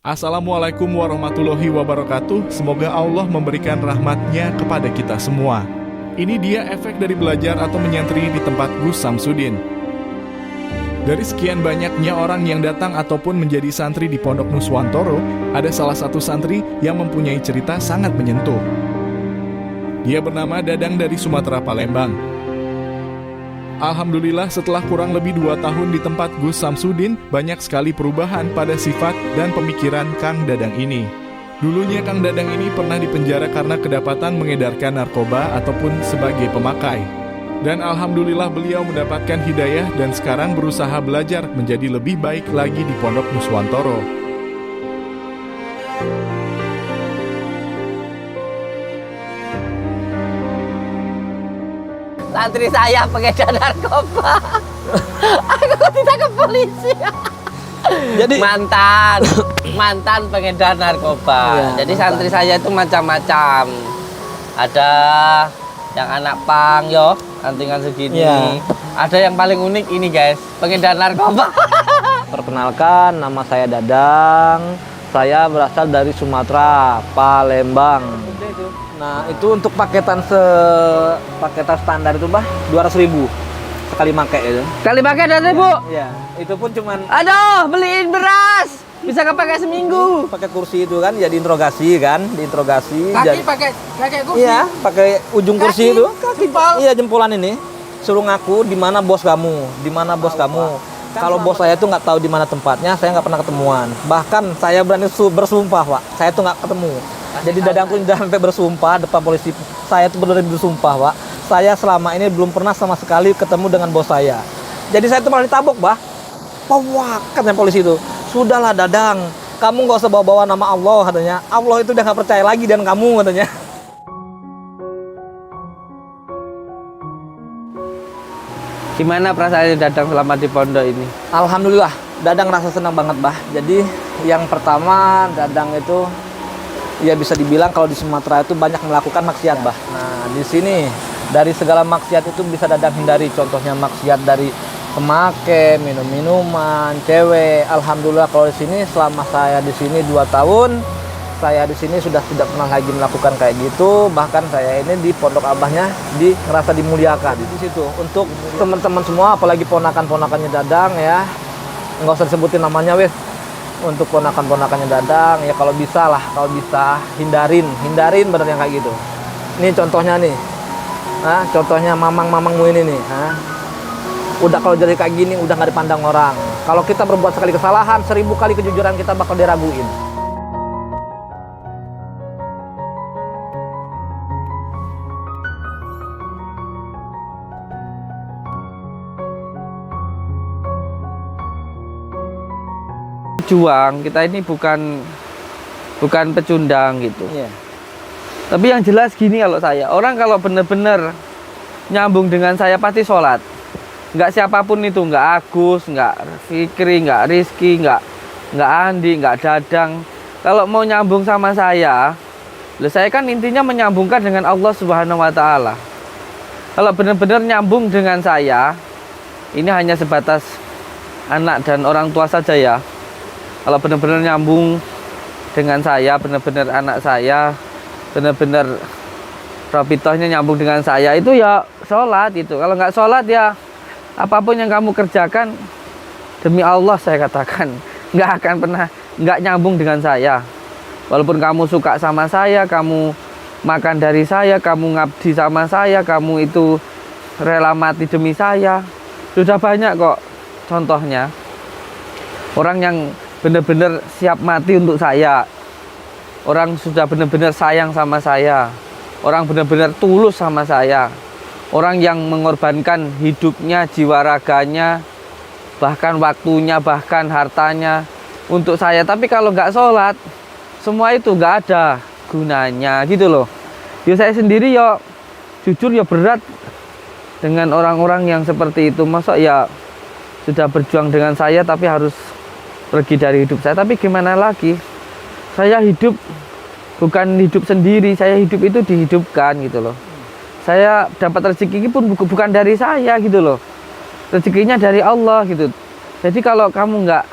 Assalamualaikum warahmatullahi wabarakatuh. Semoga Allah memberikan rahmatnya kepada kita semua. Ini dia efek dari belajar atau menyantri di tempat Gus Samsudin. Dari sekian banyaknya orang yang datang ataupun menjadi santri di Pondok Nuswantoro, ada salah satu santri yang mempunyai cerita sangat menyentuh. Dia bernama Dadang dari Sumatera, Palembang. Alhamdulillah setelah kurang lebih 2 tahun di tempat Gus Samsudin, banyak sekali perubahan pada sifat dan pemikiran Kang Dadang ini. Dulunya Kang Dadang ini pernah dipenjara karena kedapatan mengedarkan narkoba ataupun sebagai pemakai. Dan alhamdulillah beliau mendapatkan hidayah dan sekarang berusaha belajar menjadi lebih baik lagi di Pondok Nuswantoro. Santri saya pengedar narkoba. Aku ditangkap polisi. Jadi mantan pengedar narkoba. Ya, Jadi santri saya itu macam-macam. Ada yang anak pang yo, antingan segini. Ya. Ada yang paling unik ini guys, pengedar narkoba. perkenalkan, nama saya Dadang. Saya berasal dari Sumatera, Palembang. Nah, itu untuk paketan standar itu, Bah, 200.000 sekali make itu. Kali pakai ada Bu. Iya, itu pun cuman Aduh, beliin beras. Bisa kepake seminggu. pakai kursi itu kan, ya diinterogasi kan, diinterogasi. Kaki pakai kursi. Iya, pakai ujung kursi Kaki, itu. jempol. Iya, jempolan ini. Suruh ngaku di mana bos kamu, di mana bos kamu. Kalau bos saya tuh nggak tahu di mana tempatnya, saya nggak pernah ketemuan. Bahkan saya berani bersumpah, Pak, saya tuh nggak ketemu. Jadi Dadang pun udah sampai bersumpah depan polisi. Saya tuh benar bersumpah, Pak. Saya selama ini belum pernah sama sekali ketemu dengan bos saya. Jadi saya tuh malah ditabok, Pak. Wah, katanya polisi itu. Sudahlah Dadang, kamu nggak usah bawa-bawa nama Allah, katanya. Allah itu udah nggak percaya lagi dan kamu, katanya. Gimana perasaannya Dadang selama di pondok ini? Alhamdulillah, Dadang rasa senang banget, Bah. Jadi yang pertama, Dadang itu ya bisa dibilang kalau di Sumatera itu banyak melakukan maksiat, Bah. Nah, di sini dari segala maksiat itu bisa Dadang hindari. Contohnya maksiat dari pemake, minum-minuman, cewek. Alhamdulillah kalau di sini selama saya di sini 2 tahun, saya di sini sudah tidak pernah lagi melakukan kayak gitu. Bahkan saya ini di pondok abahnya ngerasa dimuliakan di situ. Untuk teman-teman semua, apalagi ponakan-ponakannya Dadang ya, nggak usah disebutin namanya, wes. Untuk ponakan-ponakannya Dadang ya, kalau bisa hindarin bener yang kayak gitu. Ini contohnya nih, contohnya mamang-mamangmu ini nih. Udah kalau jadi kayak gini udah nggak dipandang orang. Kalau kita berbuat sekali kesalahan, 1000 kali kejujuran kita bakal diraguin. Juang, kita ini bukan pecundang gitu. Iya. Tapi yang jelas gini, kalau saya, orang kalau bener-bener nyambung dengan saya pasti sholat. Nggak siapapun itu, nggak Agus, nggak Fikri, nggak Rizky, nggak Andi, nggak Dadang. Kalau mau nyambung sama saya kan intinya menyambungkan dengan Allah Subhanahu Wa Taala. Kalau benar-benar nyambung dengan saya, ini hanya sebatas anak dan orang tua saja ya. Kalau benar-benar nyambung dengan saya, benar-benar anak saya, benar-benar Rabitohnya nyambung dengan saya, itu ya sholat itu. Kalau nggak sholat ya apapun yang kamu kerjakan, demi Allah saya katakan, nggak akan pernah nggak nyambung dengan saya. Walaupun kamu suka sama saya, kamu makan dari saya, kamu ngabdi sama saya, kamu itu rela mati demi saya, sudah banyak kok contohnya. Orang yang benar-benar siap mati untuk saya, orang sudah benar-benar sayang sama saya, orang benar-benar tulus sama saya, orang yang mengorbankan hidupnya, jiwa raganya, bahkan waktunya, bahkan hartanya untuk saya. Tapi kalau nggak sholat, semua itu nggak ada gunanya gitu loh. Ya saya sendiri ya jujur ya berat dengan orang-orang yang seperti itu. Masa ya sudah berjuang dengan saya tapi harus pergi dari hidup saya. Tapi gimana lagi, saya hidup bukan hidup sendiri, saya hidup itu dihidupkan gitu loh. Saya dapat rezeki pun bukan dari saya gitu loh, rezekinya dari Allah gitu. Jadi kalau kamu nggak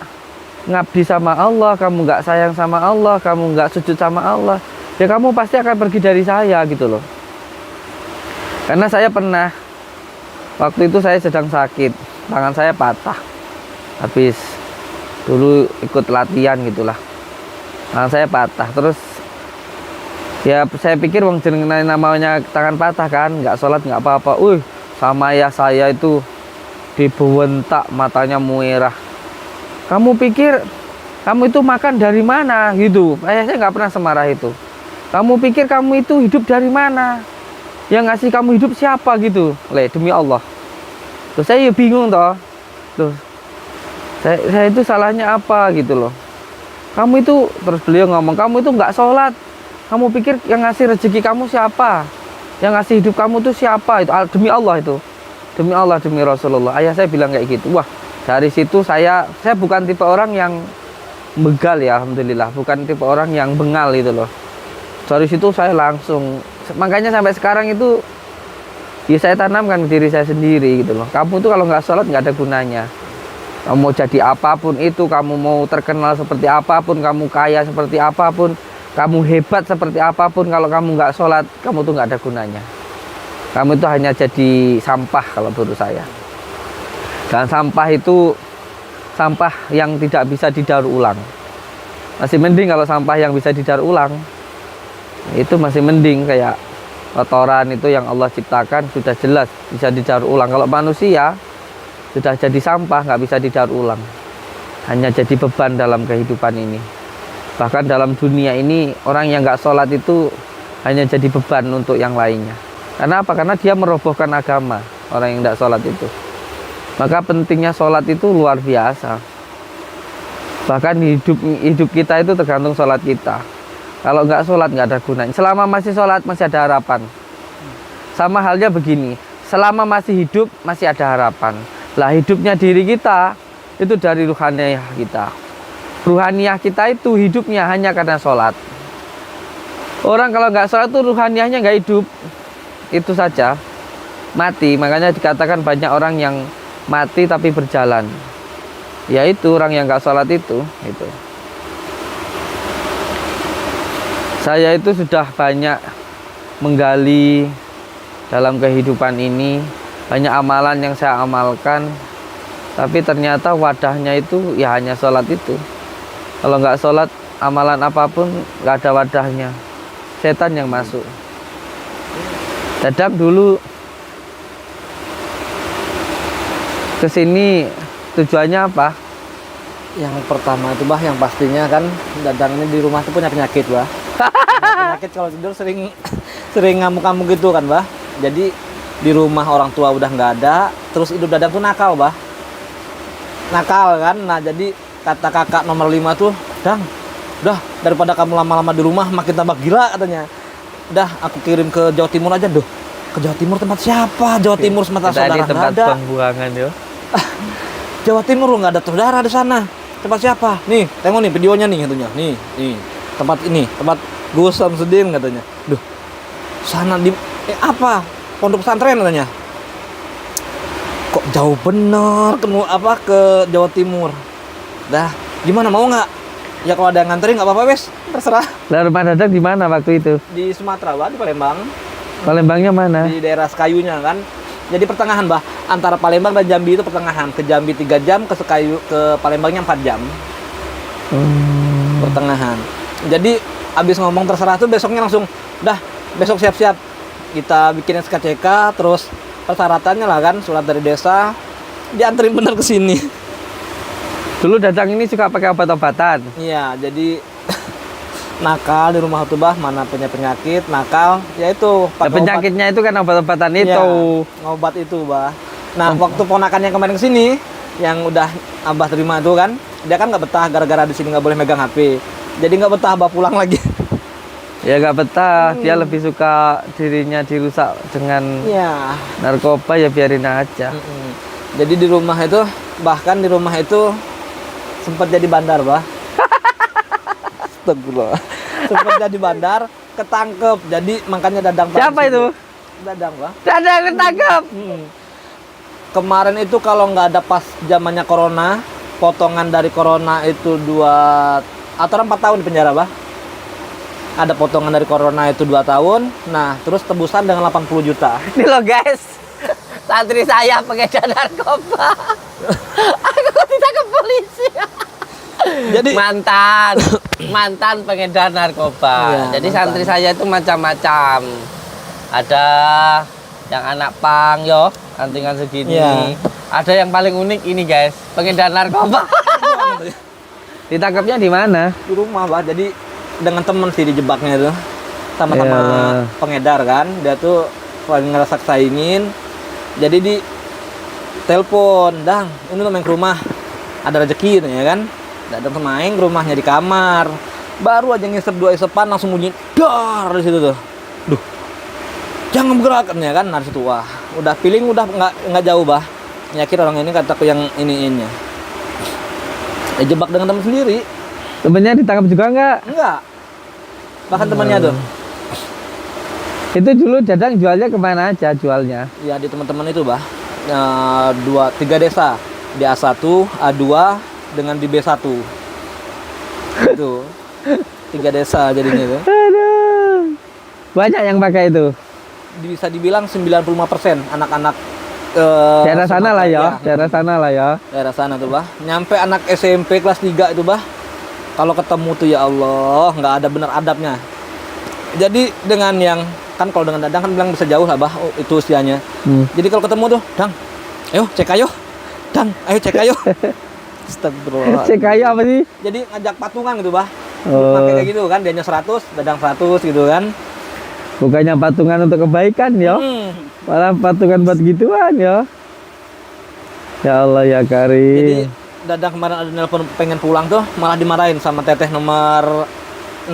ngabdi sama Allah, kamu nggak sayang sama Allah, kamu nggak sujud sama Allah, ya kamu pasti akan pergi dari saya gitu loh. Karena saya pernah, waktu itu saya sedang sakit, tangan saya patah, habis dulu ikut latihan gitulah, tangan saya patah. Terus ya saya pikir wong jenengan namanya tangan patah kan, nggak sholat nggak apa-apa. Sama ya saya itu dibentak, matanya merah. Kamu pikir kamu itu makan dari mana gitu? Saya nggak pernah semarah itu. Kamu pikir kamu itu hidup dari mana? Yang ngasih kamu hidup siapa gitu? Demi Allah. Terus saya ya bingung toh. Tuh, saya itu salahnya apa gitu loh. Kamu itu, terus beliau ngomong, kamu itu nggak sholat. Kamu pikir yang ngasih rezeki kamu siapa? Yang ngasih hidup kamu tuh siapa? Itu demi Allah itu. Demi Allah, demi Rasulullah. Ayah saya bilang kayak gitu. Wah, dari situ saya bukan tipe orang yang begal ya, alhamdulillah. Bukan tipe orang yang bengal gitu loh. Dari situ saya langsung, makanya sampai sekarang itu ya saya tanamkan ke diri saya sendiri gitu loh. Kamu tuh kalau nggak sholat nggak ada gunanya. Kamu mau jadi apapun itu, kamu mau terkenal seperti apapun, kamu kaya seperti apapun, kamu hebat seperti apapun, kalau kamu nggak sholat, kamu tuh nggak ada gunanya. Kamu itu hanya jadi sampah kalau menurut saya. Dan sampah itu sampah yang tidak bisa didaur ulang. Masih mending kalau sampah yang bisa didaur ulang. Itu masih mending, kayak kotoran itu yang Allah ciptakan sudah jelas bisa didaur ulang. Kalau manusia sudah jadi sampah, nggak bisa didaur ulang. Hanya jadi beban dalam kehidupan ini. Bahkan dalam dunia ini orang yang nggak sholat itu hanya jadi beban untuk yang lainnya. Karena apa? Karena dia merobohkan agama, orang yang nggak sholat itu. Maka pentingnya sholat itu luar biasa. Bahkan hidup kita itu tergantung sholat kita. Kalau nggak sholat nggak ada gunanya. Selama masih sholat masih ada harapan. Sama halnya begini, selama masih hidup masih ada harapan. Lah hidupnya diri kita itu dari ruhaniyah kita. Ruhaniyah kita itu hidupnya hanya karena sholat. Orang kalau nggak sholat itu ruhaniyahnya nggak hidup. Itu saja, mati. Makanya dikatakan banyak orang yang mati tapi berjalan. Yaitu orang yang nggak sholat itu. Saya itu sudah banyak menggali dalam kehidupan ini. Banyak amalan yang saya amalkan. Tapi ternyata wadahnya itu ya hanya sholat itu. Kalau nggak sholat, amalan apapun nggak ada wadahnya. Setan yang masuk. Dadang dulu kesini tujuannya apa? Yang pertama itu bah, yang pastinya kan Dadang ini di rumah tuh punya penyakit bah. Penyakit kalau tidur sering ngamuk-ngamuk gitu kan bah. Jadi di rumah orang tua udah nggak ada, terus hidup Dadang tuh nakal bah. Nakal kan. Nah jadi kata kakak nomor 5 tuh, Dang, udah daripada kamu lama-lama di rumah makin tambah gila katanya. Udah aku kirim ke Jawa Timur aja. Duh, ke Jawa Timur tempat siapa? Jawa Timur semata saudara nggak tempat ada. pembuangan yo. Jawa Timur nggak ada saudara di sana. Tempat siapa? Nih, tengok nih videonya nih katanya. Nih, tempat ini, tempat Gus Samsudin katanya. Duh, sana di apa? Pondok pesantren katanya. Kok jauh bener ke Jawa Timur. Dah, gimana mau nggak? Ya kalau ada yang nganterin nggak apa-apa wes, terserah. Lah rumah Dadang di mana waktu itu? Di Sumatera bah, di Palembang. Palembangnya mana? Di daerah Sekayunya kan. Jadi pertengahan bah, antara Palembang dan Jambi itu pertengahan. Ke Jambi 3 jam, ke Sekayu, ke Palembangnya 4 jam. Pertengahan. Jadi abis ngomong terserah tuh besoknya langsung, dah besok siap-siap kita bikin SKCK, terus persyaratannya lah kan surat dari desa, dianterin bener ke sini. Dulu Dadang ini suka pakai obat-obatan. Iya, jadi nakal di rumah tuh bah, mana punya penyakit, nakal, ya itu Nah, penyakitnya itu kan obat-obatan iya, itu. ngobat itu bah. Nah, waktu ponakan yang kemarin kesini, yang udah abah terima itu kan, dia kan nggak betah gara-gara di sini nggak boleh megang HP. Jadi nggak betah abah pulang lagi. Ya nggak betah, dia lebih suka dirinya dirusak dengan Iya. narkoba, ya biarin aja. Jadi di rumah itu, bahkan di rumah itu sempat jadi bandar bah. Astagfirullah. Sempat jadi bandar, ketangkep. Jadi makanya Dadang. Siapa itu? Dadang bah. Dadang ketangkep. Kemarin itu kalau nggak ada pas zamannya corona, potongan dari corona itu 4 tahun di penjara, Bah. Ada potongan dari corona itu 2 tahun. Nah, terus tebusan dengan 80 juta. Ini loh guys, santri saya pengedar narkoba. Aku ditangkap polisi. Jadi mantan pengedar narkoba. Iya, Jadi mantan. santri saya itu macam-macam. Ada yang anak pang yo, antingan segini. Iya. Ada yang paling unik ini guys, pengedar narkoba. Ditangkapnya di mana? di rumah, Bah. Jadi dengan temen sih dijebaknya itu. Sama-sama Iyalah. pengedar kan. Dia tuh lagi ngerasa saingin. Jadi di telepon, "Dang, ini lo main ke rumah. Ada rezeki," gitu, ya kan. Datang main ke rumahnya di kamar. Baru aja ngisep 2 isepan langsung bunyi dar di situ tuh. Duh. Jangan bergerak ya kan, dari situ wah. Udah feeling udah nggak jauh, Bah. Yakin orang ini kataku yang iniinnya. Jebak dengan teman sendiri. Temennya ditangkap juga nggak? Enggak. Bahkan temannya tuh. Itu dulu Dadang jualnya kemana aja jualnya? Ya di teman-teman itu, Bah. 3 desa. Di A1, A2 dengan di B1. Itu. 3 desa jadinya itu. Aduh. Banyak yang pakai itu. Bisa dibilang 95% anak-anak Daerah sana lah ya, Sumatera, daerah sana lah ya. daerah sana tuh, Bah. Nyampe anak SMP kelas 3 itu, Bah. Kalau ketemu tuh ya Allah, nggak ada benar adabnya. Jadi dengan yang kan kalau dengan Dadang kan bilang bisa jauh lah, Bah. Oh, itu usianya. Jadi kalau ketemu tuh, "Dang, ayo cek ayo. Dang, ayo cek ayo." Astagfirullah. Cek kayu apa sih? Jadi ngajak patungan gitu, Bah. Oh. Pakai kayak gitu kan, dianya 100, Dadang 100 gitu kan. Bukannya patungan untuk kebaikan ya, malah patungan buat gituan ya. Ya Allah ya Jadi Karim. Dadang kemarin ada nelpon pengen pulang tuh, malah dimarahin sama teteh nomor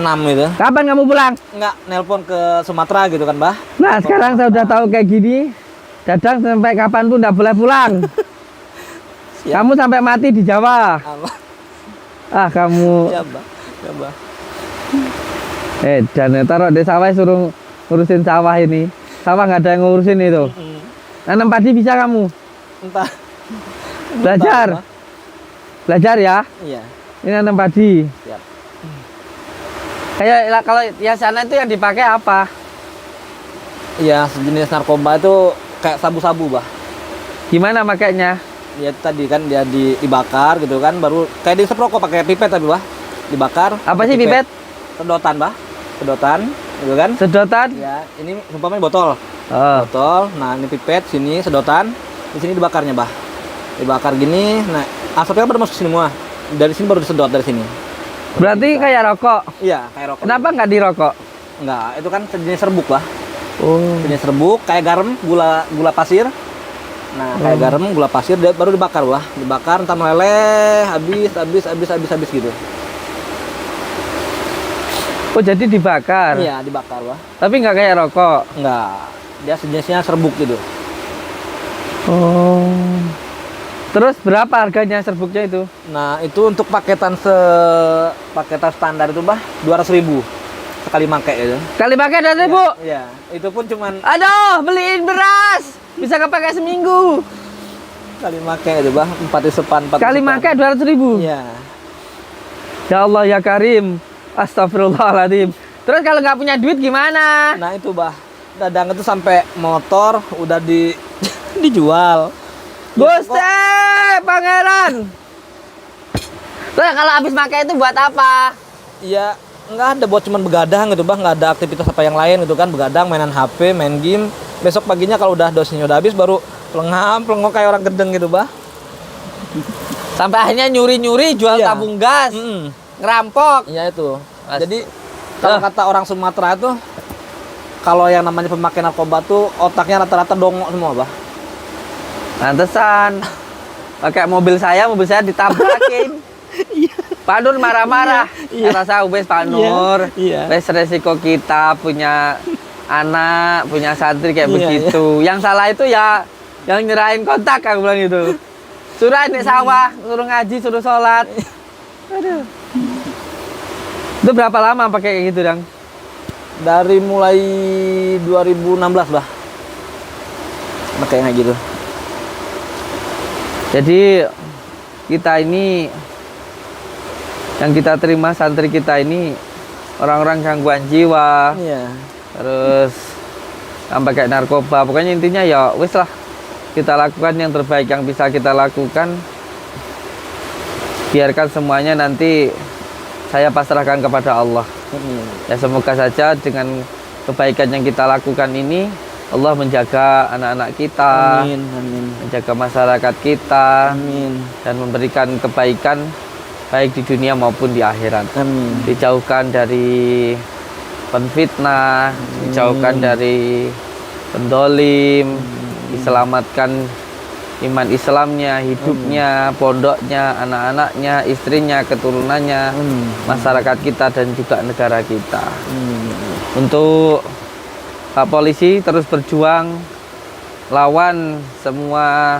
6 gitu. Kapan kamu pulang? Nggak nelpon ke Sumatera gitu kan, Bah. Nah sekarang saya udah tahu kayak gini, Dadang sampai kapan pun nggak boleh pulang. Siap. Kamu sampai mati di Jawa. Allah. Ah kamu. Ya, Bah. Ya, Bah. Dan taruh di sawah suruh ngurusin sawah ini. Sawah nggak ada yang ngurusin itu. Nanam padi bisa kamu? Entah. Belajar. Entah, Bah. Belajar ya. Iya. Ini nanam padi. Siap. Kayak kalau ya sana itu yang dipakai apa? Iya, sejenis narkoba itu kayak sabu-sabu, Bah. Gimana makainya? Ya tadi kan dia dibakar gitu kan, baru kayak diisep rokok pakai pipet tapi, Bah. Dibakar. Apa sih pipet? Sedotan, Bah. Sedotan, gitu kan? Sedotan? Ya, ini umpamanya botol. Oh. Botol. Nah, ini pipet sini sedotan. Di sini dibakarnya, Bah. Dibakar gini. Nah, asapnya pada masuk sini semua. Dari sini baru disedot dari sini. Berarti kayak rokok. Iya, kayak rokok. Kenapa nggak dirokok? Enggak, itu kan sejenis serbuk, Bah. Oh. Jenis serbuk kayak garam, gula pasir. Nah, kayak garam, gula pasir baru dibakar, Bah. Dibakar entah meleleh, habis gitu. Oh jadi dibakar. Iya, dibakar, Bah. Tapi nggak kayak rokok. Enggak. Dia sejenisnya serbuk gitu. Oh. Terus berapa harganya serbuknya itu? Nah, itu untuk paketan standar itu, Bah, 200.000 sekali make gitu. Kali pakai 2.000. Iya, itu pun cuman Aduh, beliin beras. Bisa kepakai seminggu. sekali make itu, Bah, 4 isepan, 4 Kali isepan. pakai 200.000. Iya. Ya Allah ya Karim. Astagfirullahaladzim. Terus kalau nggak punya duit gimana? Nah, itu, Bah. Dadang itu sampai motor udah dijual. Gusti, pangeran. Terus kalau habis pakai itu buat apa? Iya, nggak ada buat cuman begadang gitu, Bah, nggak ada aktivitas apa yang lain gitu kan, begadang, mainan HP, main game. Besok paginya kalau udah dosisnya udah habis baru pelengok kayak orang gedeng gitu, Bah. Sampai akhirnya nyuri-nyuri jual Iya. tabung gas, ngerampok. Iya itu. As- Jadi kalau kata orang Sumatera itu, kalau yang namanya pemakai narkoba tuh otaknya rata-rata dongok semua, Bah. Pantesan. Pakai mobil saya ditabrakin. Pak Nur marah-marah. Rasa wes Pak Nur. Iya. Wes resiko kita punya anak, punya santri kayak Iya, begitu. Yang salah itu ya yang nyerahin kontak, aku bilang gitu. Suruh di sawah, suruh ngaji, suruh sholat. Aduh. Itu berapa lama pakai kayak gitu, Dang? Dari mulai 2016, Bah. Makanya gitu. Jadi kita ini, yang kita terima santri kita ini orang-orang gangguan jiwa, Iya. terus sampai kayak narkoba. Pokoknya intinya ya wis lah, kita lakukan yang terbaik yang bisa kita lakukan. Biarkan semuanya nanti saya pasrahkan kepada Allah. Ya semoga saja dengan kebaikan yang kita lakukan ini Allah menjaga anak-anak kita, Amin, amin, menjaga masyarakat kita, amin, dan memberikan kebaikan baik di dunia maupun di akhirat. amin. Dijauhkan dari penfitnah, dijauhkan dari pendolim, diselamatkan iman Islamnya, hidupnya, pondoknya, anak-anaknya, istrinya, keturunannya, masyarakat kita dan juga negara kita. Untuk Pak Polisi terus berjuang lawan semua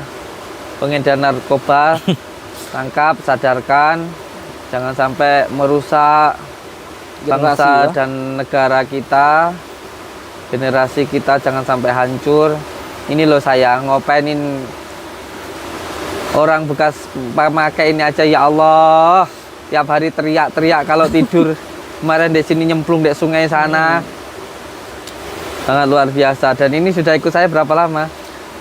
pengedar narkoba, tangkap, sadarkan, jangan sampai merusak bangsa Generasi, ya. dan negara kita, generasi kita jangan sampai hancur. Ini loh saya ngopenin orang bekas pemakai ini aja, ya Allah, tiap hari teriak-teriak kalau tidur. Kemarin di sini nyemplung di sungai sana, sangat luar biasa. Dan ini sudah ikut saya berapa lama?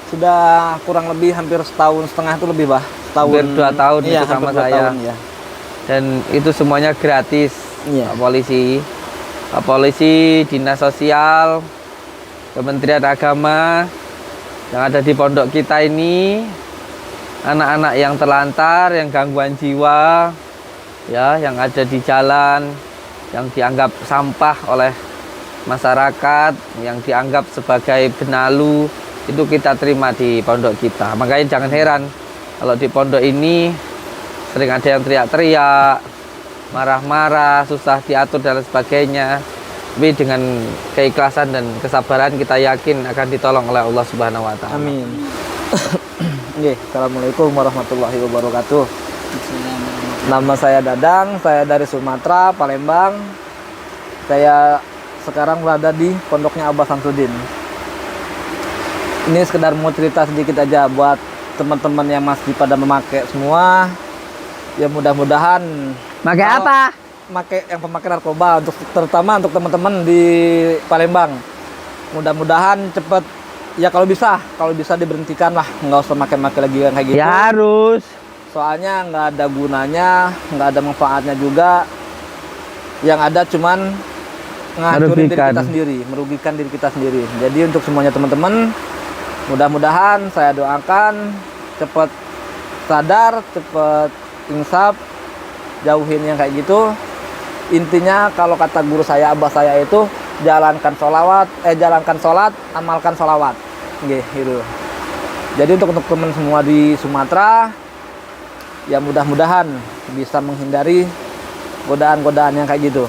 Sudah kurang lebih hampir setahun setengah itu lebih, Bah. Setahun. Hampir 2 tahun Iya, itu sama hampir 2 saya. tahun, ya. Dan itu semuanya gratis. Iya. Pak Polisi, Dinas Sosial, Kementerian Agama yang ada di pondok kita ini, anak-anak yang terlantar, yang gangguan jiwa, ya, yang ada di jalan, yang dianggap sampah oleh masyarakat, yang dianggap sebagai benalu, itu kita terima di pondok kita. Makanya jangan heran kalau di pondok ini sering ada yang teriak-teriak, marah-marah, susah diatur dan lain sebagainya. Tapi dengan keikhlasan dan kesabaran kita yakin akan ditolong oleh Allah Subhanahu wa taala. Amin. Oke, Assalamualaikum warahmatullahi wabarakatuh. Nama saya Dadang, saya dari Sumatera, Palembang. Saya sekarang berada di pondoknya Abah Samsudin. Ini sekedar mau cerita sedikit aja buat teman-teman yang masih pada memakai semua. Ya mudah-mudahan Pakai kalau apa? Pakai yang pemakai narkoba, untuk terutama untuk teman-teman di Palembang. Mudah-mudahan cepet, ya kalau bisa diberhentikan lah, nggak usah makai-makai lagi yang kayak gitu. Ya harus. Soalnya nggak ada gunanya, nggak ada manfaatnya juga. Yang ada cuman ngancurin diri kita sendiri, merugikan diri kita sendiri. Jadi untuk semuanya teman-teman, mudah-mudahan saya doakan cepet sadar, cepet insaf, jauhin yang kayak gitu. Intinya kalau kata guru saya, abah saya itu jalankan sholat, amalkan sholawat, gitu. Jadi untuk teman semua di Sumatera, ya mudah-mudahan bisa menghindari godaan-godaan yang kayak gitu.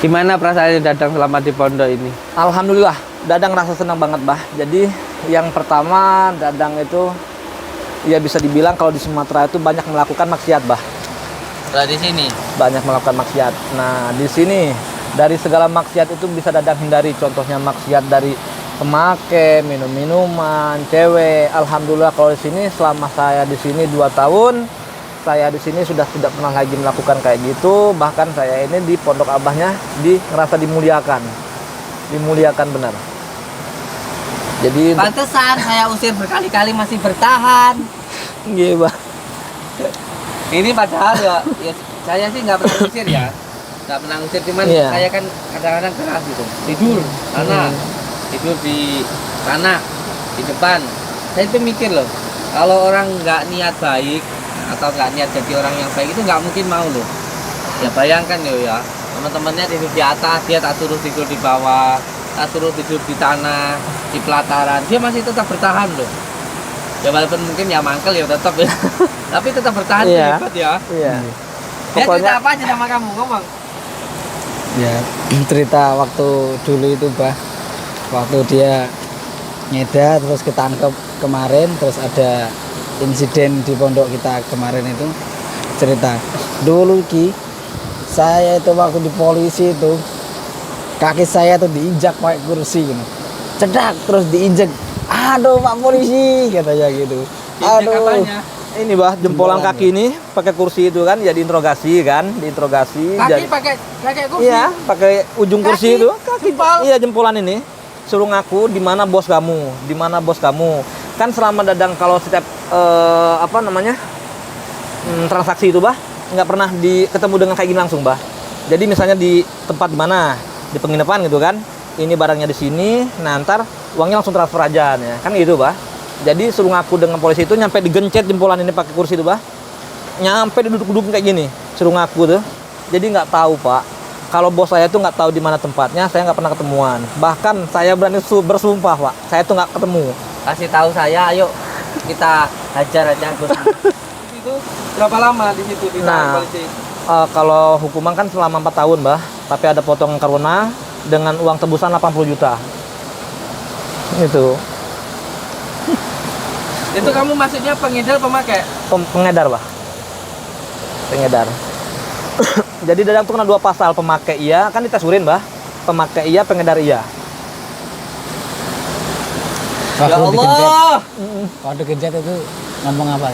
Gimana perasaannya Dadang selama di pondok ini? Alhamdulillah, Dadang rasa senang banget, Bah. Jadi yang pertama, Dadang itu ya bisa dibilang kalau di Sumatera itu banyak melakukan maksiat, Bah. Kalau di sini Banyak melakukan maksiat. Nah, di sini dari segala maksiat itu bisa Dadang hindari. Contohnya maksiat dari pemakai, minum-minuman, cewek. Alhamdulillah kalau di sini selama saya di sini 2 tahun, saya di sini sudah tidak pernah lagi melakukan kayak gitu. Bahkan saya ini di pondok abahnya ngerasa dimuliakan. Dimuliakan benar. Jadi pantesan saya usir berkali-kali masih bertahan. Iya, Bah. Ini padahal ya saya sih nggak pernah usir ya, nggak pernah usir, cuman Iya. saya kan kadang-kadang keras gitu, tidur sana, tidur di tanah di depan. Saya itu mikir loh, kalau orang nggak niat baik atau nggak niat jadi orang yang baik itu nggak mungkin mau loh. Ya bayangkan ya, teman-temannya tidur di atas, dia tak suruh tidur di bawah, tak suruh tidur di tanah, di pelataran, dia masih tetap bertahan loh. Ya walaupun mungkin ya mangkel ya tetap ya, tapi tetap bertahan. Iya. Hebat ya. Iya. Dia Pokoknya- cerita apa aja sama kamu, ngomong. Ya cerita waktu dulu itu, Bah, waktu dia ngedar terus ketangkep kemarin, terus ada insiden di pondok kita kemarin itu. Cerita dulu Ki, saya itu waktu di polisi itu kaki saya tuh diinjak pakai kursi gitu, cedak terus diinjek. Aduh Pak Polisi, katanya gitu. Injek Aduh, apanya? ini bah jempolan kaki ini pakai kursi itu kan ya diinterogasi Kaki pakai kursi. iya pakai ujung kursi Kaki? itu Jempol? iya jempolan ini suruh ngaku di mana bos kamu kan selama Dadang kalau setiap transaksi itu bah nggak pernah ketemu dengan kayak gini langsung bah. Jadi misalnya di tempat mana di penginapan gitu kan, ini barangnya di sini, nah ntar uangnya langsung transfer aja ya kan gitu bah. Jadi suruh ngaku dengan polisi itu nyampe digencet jempolan ini pakai kursi itu bah, nyampe duduk-duduk kayak gini suruh ngaku tuh. Jadi nggak tahu pak, kalau bos saya tuh nggak tahu di mana tempatnya, saya nggak pernah ketemuan. Bahkan saya berani bersumpah pak, saya tuh nggak ketemu. Kasih tahu saya, ayo kita hajar aja Gus. Itu berapa lama di situ ditahan Nah, polisi? kalau hukuman kan selama 4 tahun bah, tapi ada potongan corona dengan uang tebusan 80 juta. Itu Itu kamu maksudnya pengedar pemakai? pengedar bah, pengedar. Jadi Dadang tuh kena 2 pasal, pemakai iya, kan dites urin bah, pemakai iya, pengedar iya. Ya Waktu digencet, Allah. waktu digencet itu ngomong apa?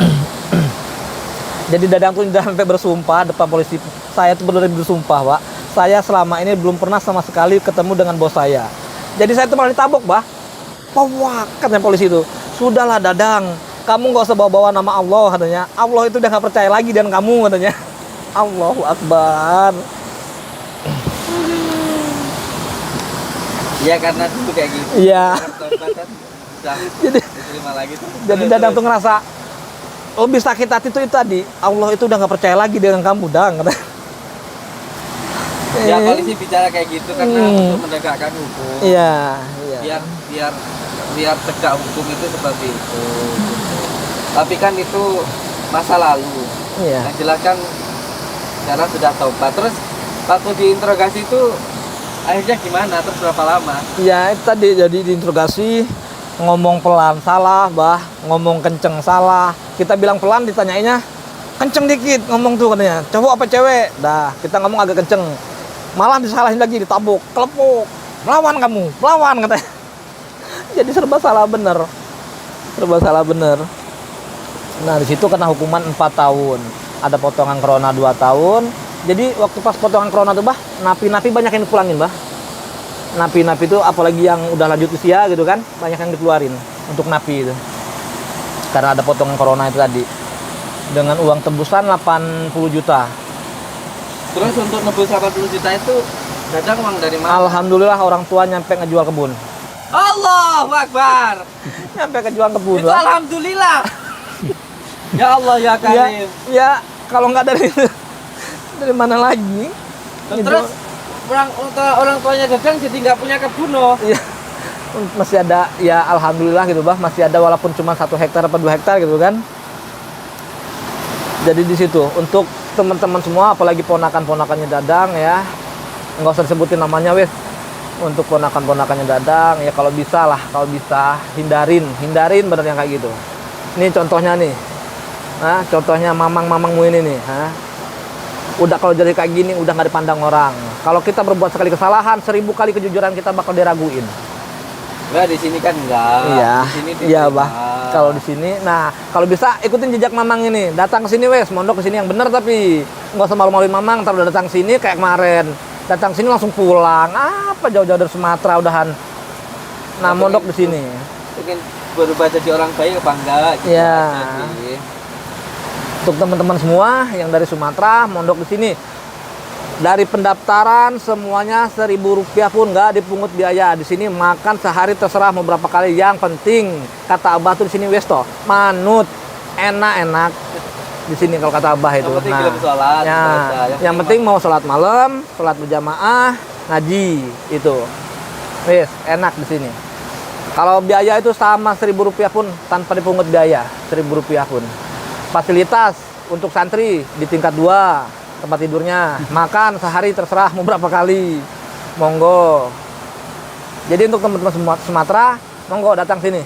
Jadi Dadang tuh udah sampai bersumpah depan polisi. Saya tuh benar-benar bersumpah pak, saya selama ini belum pernah sama sekali ketemu dengan bos saya. Jadi saya tuh malah ditabok bah. Wah, katanya polisi itu, sudahlah Dadang, kamu nggak usah bawa-bawa nama Allah katanya. Allah itu udah nggak percaya lagi dengan kamu katanya. Allahu Akbar. Iya karena dulu kayak gitu. Iya. Jadi diterima lagi tuh. Jadi Dadang tuh ngerasa lebih sakit hati tuh itu tadi. Allah itu udah nggak percaya lagi dengan kamu, Dang. Katanya. Ya polisi bicara kayak gitu karena untuk menegakkan hukum. Iya, iya. Biar tegak hukum itu seperti itu. Tapi kan itu masa lalu. Iya. Yang jelas kan sekarang sudah tobat. Terus waktu diinterogasi itu akhirnya gimana? Terus berapa lama? Ya itu tadi jadi diinterogasi, ngomong pelan salah, bah, ngomong kenceng salah. Kita bilang pelan, ditanyainnya kenceng dikit ngomong tuh katanya. Cowok apa cewek? Dah, kita ngomong agak kenceng. Malah disalahin lagi, ditabuk, kelepuk. Melawan kamu, melawan katanya. Jadi serba salah bener. Serba salah bener. Nah, di situ kena hukuman 4 tahun. Ada potongan corona 2 tahun. Jadi waktu pas potongan corona tuh bah, napi-napi banyak yang dipulangin bah. Napi-napi itu apalagi yang udah lanjut usia gitu kan, banyak yang dikeluarin untuk napi itu. Karena ada potongan corona itu tadi. Dengan uang tebusan 80 juta. Terus untuk nebus 80 juta itu Dadang uang dari mana? Alhamdulillah orang tua nyampe ngejual kebun. Allahu Akbar. Nyampe ngejual kebun. Itu Bah. alhamdulillah. Ya Allah ya Ya, Karim. ya kalau nggak dari mana lagi? Terus orang tuanya Dadang jadi nggak punya kebun loh. Iya. Masih ada ya alhamdulillah gitu bah, masih ada walaupun cuma 1 hektar atau 2 hektar gitu kan. Jadi di situ untuk teman-teman semua apalagi ponakan-ponakannya Dadang ya. Nggak usah disebutin namanya wes. Untuk ponakan-ponakannya Dadang ya kalau bisa hindarin bener yang kayak gitu. Ini contohnya nih. Nah, contohnya mamang-mamangmu ini nih, udah kalau jadi kayak gini udah nggak dipandang orang. Kalau kita berbuat sekali kesalahan, 1000 kali kejujuran kita bakal diraguin. Nah, di sini kan enggak. Iya, Di sini iya diterima. bah. Kalau di sini, nah kalau bisa ikutin jejak mamang ini. Datang ke sini wes, mondok ke sini yang bener tapi nggak usah malu-maluin mamang. Ntar udah datang sini kayak kemarin, datang sini langsung pulang. Apa jauh-jauh dari Sumatera udahan. Nah mondok di sini. Mungkin berubah jadi orang baik apa enggak? Gitu Iya. aja sih. Untuk teman-teman semua yang dari Sumatera mondok di sini, dari pendaftaran semuanya 1.000 rupiah pun nggak dipungut biaya. Di sini makan sehari terserah mau berapa kali. Yang penting kata Abah tuh di sini Westo manut enak-enak di sini kalau kata Abah itu. Yang penting belum sholat, ya, selesai. yang penting mau sholat malam, sholat berjamaah, ngaji itu, wes enak di sini. Kalau biaya itu sama 1.000 rupiah pun tanpa dipungut biaya, 1.000 rupiah pun. Fasilitas untuk santri di tingkat 2 tempat tidurnya, makan sehari terserah mau berapa kali, monggo. Jadi untuk teman-teman Sumatera, monggo datang sini.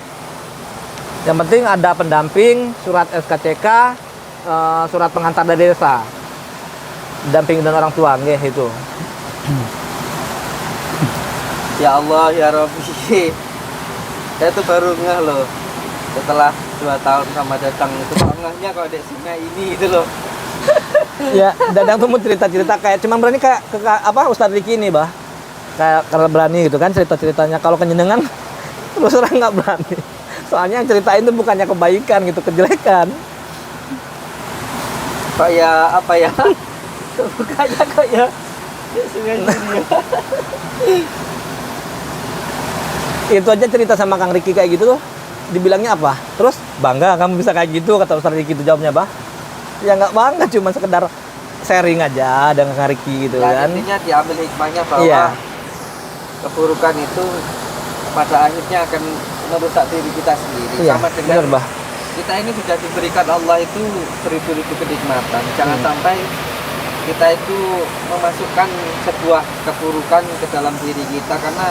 Yang penting ada pendamping, surat SKCK, surat pengantar dari desa, damping dan orang tua, nggih itu. Ya Allah ya Rabbi. Saya tuh baru ngeh loh setelah 2 tahun sama Dadang itu bangahnya kalau dek singa ini gitu loh. Ya, Dadang tuh mau cerita-cerita kayak cuman berani kayak ke apa Ustadz Riki ini, Bah. Kayak karena berani gitu kan cerita-ceritanya. Kalau kenyenengan terus terang nggak berani. Soalnya yang ceritain tuh bukannya kebaikan gitu, kejelekan. Kayak apa ya? Bukannya kayak dek singa ini. Itu aja cerita sama Kang Riki kayak gitu tuh dibilangnya apa? Terus bangga kamu bisa kayak gitu kata Ustadz Riki itu jawabnya, Bah. Ya nggak bangga, cuma sekedar sharing aja dengan Kang Riki gitu Ya, kan. intinya diambil hikmahnya bahwa Iya. keburukan itu pada akhirnya akan merusak diri kita sendiri. Iya, Sama dengan benar, Bah. kita ini sudah diberikan Allah itu beribu-ribu kenikmatan. Jangan sampai kita itu memasukkan sebuah keburukan ke dalam diri kita karena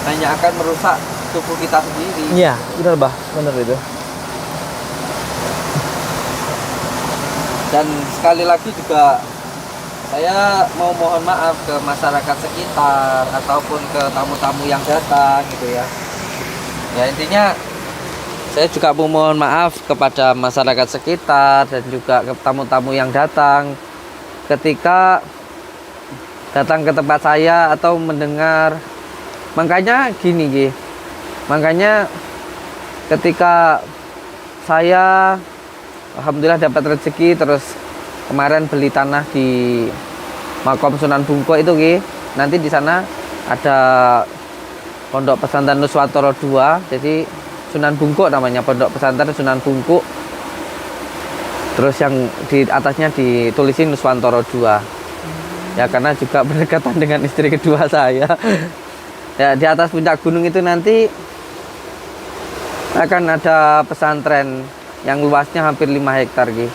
hanya akan merusak tubuh kita sendiri. Iya, benar, Bah. Benar itu. Dan sekali lagi juga saya mau mohon maaf ke masyarakat sekitar ataupun ke tamu-tamu yang datang gitu ya. Ya intinya saya juga mau mohon maaf kepada masyarakat sekitar dan juga ke tamu-tamu yang datang ketika datang ke tempat saya atau mendengar. Makanya gini Gi. Makanya ketika saya alhamdulillah dapat rezeki terus kemarin beli tanah di Makom Sunan Bungkuk itu Ki. Nanti di sana ada Pondok Pesantren Nuswantara 2. Jadi Sunan Bungkuk namanya, Pondok Pesantren Sunan Bungkuk. Terus yang di atasnya ditulisin Nuswantara 2. Ya karena juga berdekatan dengan istri kedua saya. Ya di atas puncak gunung itu nanti akan ada pesantren yang luasnya hampir 5 hektar Ki.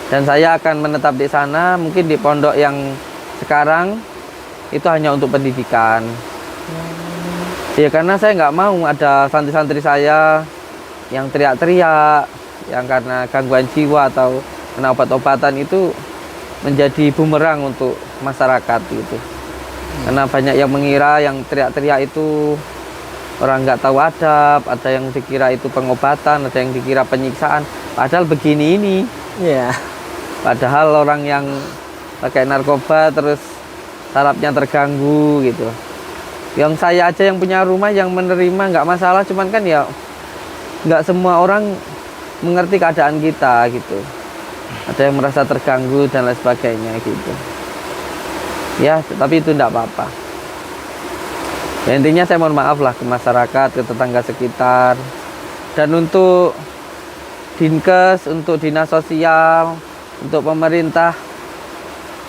Dan saya akan menetap di sana, mungkin di pondok yang sekarang itu hanya untuk pendidikan. Ya karena saya nggak mau ada santri-santri saya yang teriak-teriak, yang karena gangguan jiwa atau kena obat-obatan itu menjadi bumerang untuk masyarakat gitu. Karena banyak yang mengira yang teriak-teriak itu orang nggak tahu adab, ada yang dikira itu pengobatan, ada yang dikira penyiksaan. Padahal begini ini. Iya. Padahal orang yang pakai narkoba terus sarafnya terganggu gitu. Yang saya aja yang punya rumah yang menerima nggak masalah, cuman kan ya nggak semua orang mengerti keadaan kita gitu. Ada yang merasa terganggu dan lain sebagainya gitu. Ya, tapi itu enggak apa-apa. Ya, intinya saya mohon maaf lah ke masyarakat, ke tetangga sekitar. Dan untuk Dinkes, untuk dinas sosial, untuk pemerintah,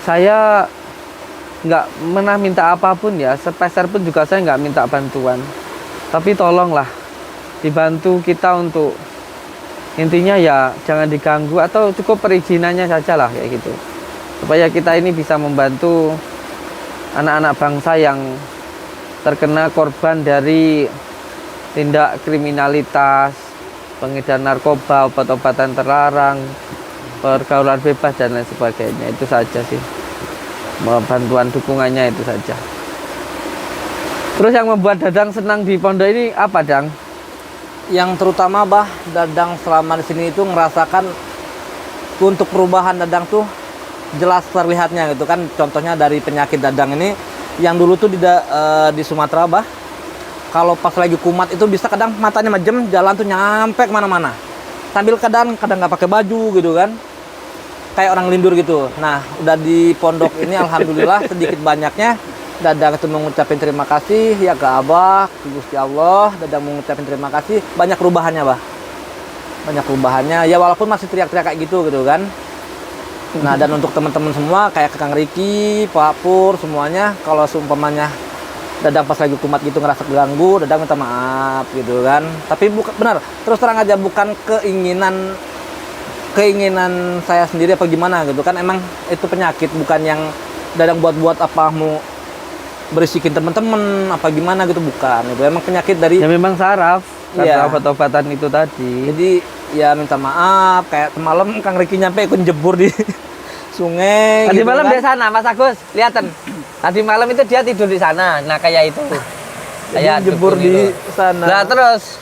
saya nggak pernah minta apapun ya, sepeser pun juga saya nggak minta bantuan. Tapi tolonglah dibantu kita untuk intinya ya jangan diganggu atau cukup perizinannya saja lah kayak gitu. Supaya kita ini bisa membantu anak-anak bangsa yang terkena korban dari tindak kriminalitas, pengedar narkoba, obat-obatan terlarang, pergaulan bebas dan lain sebagainya. Itu saja sih. Bantuan dukungannya itu saja. Terus yang membuat Dadang senang di pondok ini apa, Dang? Yang terutama Bah, Dadang selama di sini itu ngerasakan untuk perubahan Dadang tuh jelas terlihatnya gitu kan. Contohnya dari penyakit Dadang ini yang dulu tuh di Sumatera Bah, kalau pas lagi kumat itu bisa kadang matanya majem, jalan tuh nyampe kemana-mana sambil kadang nggak pakai baju gitu kan, kayak orang lindur gitu. Nah udah di pondok ini alhamdulillah sedikit banyaknya Dadang itu mengucapin terima kasih ya ke Abah, ke Gusti Allah. Dadang mengucapin terima kasih, banyak perubahannya Bah, banyak perubahannya ya, walaupun masih teriak-teriak kayak gitu kan. Nah dan untuk teman-teman semua kayak ke Kang Riki, Pak Pur, semuanya kalau seumpamanya Dadang pas lagi kumat gitu ngerasa ganggu, Dadang minta maaf gitu kan. Tapi benar, terus terang aja bukan keinginan saya sendiri apa gimana gitu kan. Emang itu penyakit, bukan yang Dadang buat-buat apa mau berisikin teman-teman apa gimana gitu, bukan. Itu emang penyakit dari Ya memang saraf Iya. karena obat-obatan itu tadi. Jadi ya minta maaf. Kayak semalam Kang Riki nyampe ikut jebur di sungai Tadi gitu malam kan. di sana, Mas Agus, kelihatan. Tadi malam itu dia tidur di sana. Nah, kayak itu. Jadi jebur dukun di itu. sana. Nah, terus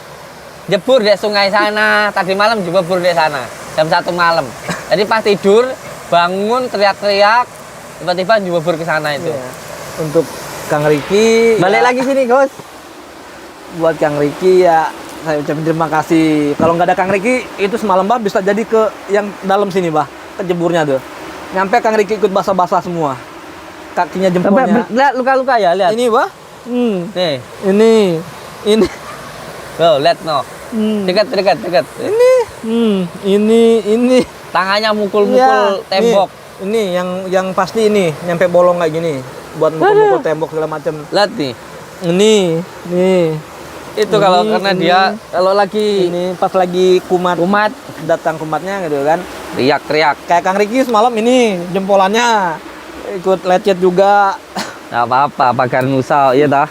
jebur di sungai sana. Tadi malam jebur di sana jam 1 malam. Jadi pas tidur bangun teriak-teriak, tiba-tiba jebur ke sana itu. Iya. Untuk Kang Riki Balik ya, lagi sini, Gus. buat Kang Riki ya saya ucapin terima kasih. Kalau nggak ada Kang Riki itu semalam bah bisa jadi ke yang dalam sini bah, ke jeburnya tuh. Nyampe Kang Riki ikut basah-basah semua. Kakinya jempolnya. Lihat luka-luka ya, lihat. Ini bah. Nih. Ini. Tuh, lihat no. Dekat. Ini. Tangannya mukul-mukul Iya, tembok. Ini yang pasti ini nyampe bolong kayak gini buat mukul-mukul tembok segala macam. Lihat nih. Nih. Itu kalau Ini, karena ini. dia kalau lagi Ini pas lagi kumat umat datang kumatnya gitu kan. teriak-teriak. Kayak Kang Riki semalam ini jempolannya ikut lecet juga. Nggak apa-apa, pagar Nusa, iya dah.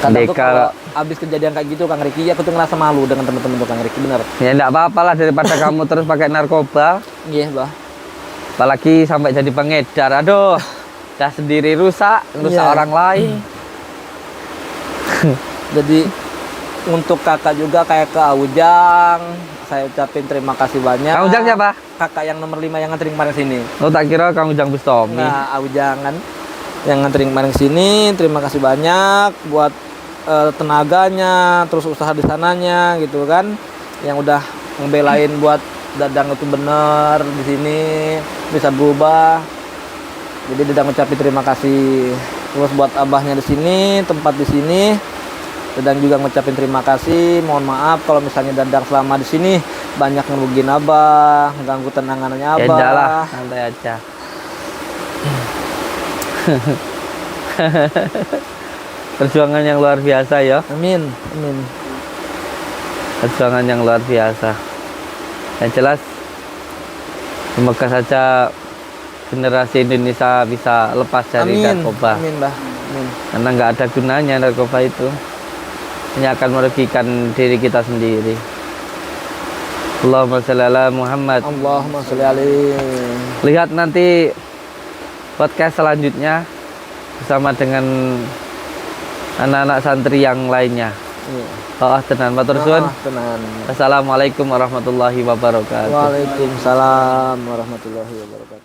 Kadang tuh Deka. kalau habis kejadian kayak gitu Kang Riki aku tuh ngerasa malu dengan teman-teman tuh Kang Riki bener. Ya enggak apa-apa lah daripada kamu terus pakai narkoba, Iya, Bah. apalagi sampai jadi pengedar. Aduh, dah sendiri rusak Iya. orang lain. Jadi untuk kakak juga kayak ke Aujang, saya ucapin terima kasih banyak. Kang Ujang siapa? Kakak yang nomor 5 yang nganterin kemarin sini. Oh, tak kira Kang Ujang Bustomi. Nah, Aujang kan yang nganterin kemarin sini, terima kasih banyak buat tenaganya, terus usaha di sananya gitu kan, yang udah ngebelain buat Dadang itu bener di sini bisa berubah. Jadi Dadang ucapin terima kasih. Terus buat abahnya di sini, tempat di sini, Dadang juga ngucapin terima kasih. Mohon maaf kalau misalnya Dadang selama di sini banyak ngerugiin abah, ganggu tenangannya Ya abah. udah lah, santai aja. Perjuangan yang luar biasa ya. Amin. Perjuangan yang luar biasa. Yang jelas, semoga saja generasi Indonesia bisa lepas dari narkoba. Amin, Bah. Amin. Karena nggak ada gunanya narkoba itu. Hanya akan merugikan diri kita sendiri. Allahumma sholli ala Muhammad. Allahumma sholli alaihi. Lihat nanti podcast selanjutnya bersama dengan anak-anak santri yang lainnya. Iya. Oh, tenan matur suwun. Tenan. Assalamualaikum warahmatullahi wabarakatuh. Waalaikumsalam warahmatullahi wabarakatuh.